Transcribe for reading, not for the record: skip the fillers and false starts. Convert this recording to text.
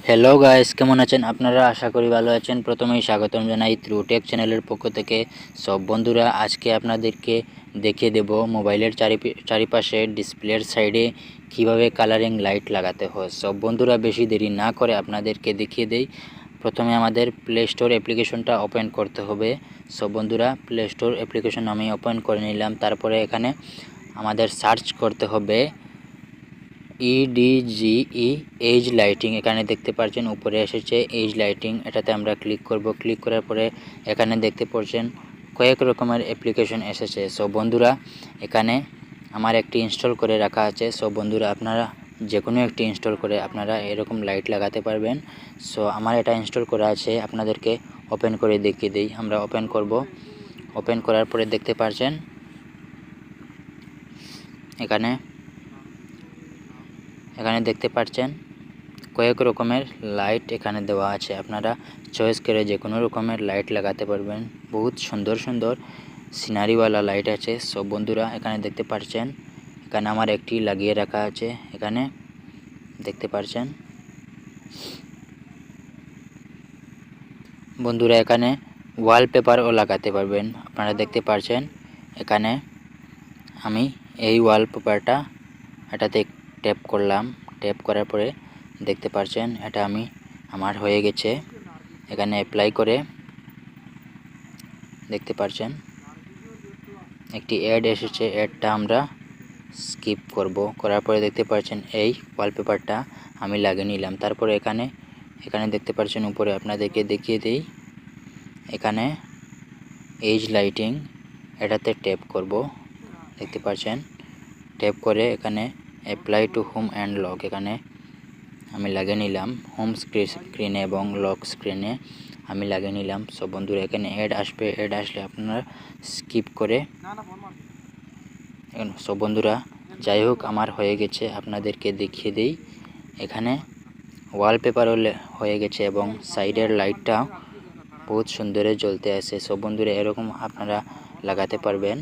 Hello guys, কেমন আছেন আপনারা? আশা করি ভালো আছেন। প্রথমেই স্বাগতম জানাই ত্রুটেক চ্যানেলের পক্ষ থেকে। সব বন্ধুরা, আজকে আপনাদেরকে দেখিয়ে দেব মোবাইলের চারিপাশে ডিসপ্লের সাইডে কিভাবে কালারিং লাইট লাগাতে হয়। সব বন্ধুরা, বেশি দেরি না করে আপনাদেরকে দেখিয়ে দেই। প্রথমে আমাদের প্লে স্টোর অ্যাপ্লিকেশনটা ওপেন করতে হবে। সব বন্ধুরা, প্লে স্টোর অ্যাপ্লিকেশন আমি ওপেন করে নিলাম। তারপরে এখানে আমাদের সার্চ করতে হবে EDGE এজ লাইটিং। এখানে দেখতে পাচ্ছেন উপরে এসেছে এজ লাইটিং, এটাতে আমরা ক্লিক করব। ক্লিক করার পরে এখানে দেখতে পাচ্ছেন কয়েক রকমের অ্যাপ্লিকেশন এসেছে। সো বন্ধুরা, এখানে আমার একটি ইনস্টল করে রাখা আছে। সো বন্ধুরা, আপনারা যে কোনো একটি ইনস্টল করে আপনারা এরকম লাইট লাগাতে পারবেন। সো আমার এটা ইনস্টল করা আছে, আপনাদেরকে ওপেন করে দেখিয়ে দিই। আমরা ওপেন করব। ওপেন করার পরে দেখতে পাচ্ছেন এখানে দেখতে পাচ্ছেন কয়েক রকমের লাইট এখানে দেওয়া আছে। আপনারা চয়েস করে যে কোনো রকমের লাইট লাগাতে পারবেন। বহুত সুন্দর সুন্দর সিনারিওয়ালা লাইট আছে। সব বন্ধুরা, এখানে দেখতে পাচ্ছেন এখানে আমার একটি লাগিয়ে রাখা আছে। এখানে দেখতে পাচ্ছেন বন্ধুরা, এখানে ওয়ালপেপারও লাগাতে পারবেন। আপনারা দেখতে পাচ্ছেন এখানে আমি এই ওয়ালপেপারটা এটাতে ট্যাপ করলাম। ট্যাপ করার পরে দেখতে পাচ্ছেন এটা আমার হয়ে গেছে। এখানে অ্যাপ্লাই করে দেখতে পাচ্ছেন একটি অ্যাড এসেছে। অ্যাডটা আমরা স্কিপ করব। করার পরে দেখতে পাচ্ছেন এই ওয়ালপেপারটা আমি লাগিয়ে নিলাম। তারপরে এখানে দেখতে পাচ্ছেন উপরে, আপনাদেরকে দেখিয়ে দিই। এখানে এজ লাইটিং, এটাতে ট্যাপ করব। দেখতে পাচ্ছেন ট্যাপ করে এখানে apply to home and lock, এখানে আমি লাগিয়ে নিলাম। হোম স্ক্রিনে এবং লক স্ক্রিনে আমি লাগিয়ে নিলাম। সব বন্ধুরা, এখানে অ্যাড আসবে। অ্যাড আসলে আপনারা স্কিপ করে সব বন্ধুরা, যাই হোক আমার হয়ে গেছে, আপনাদেরকে দেখিয়ে দিই। এখানে ওয়ালপেপারও হয়ে গেছে এবং সাইডের লাইটটা বহুত সুন্দরে জ্বলতে আছে। সব বন্ধুরা, এরকম আপনারা লাগাতে পারবেন।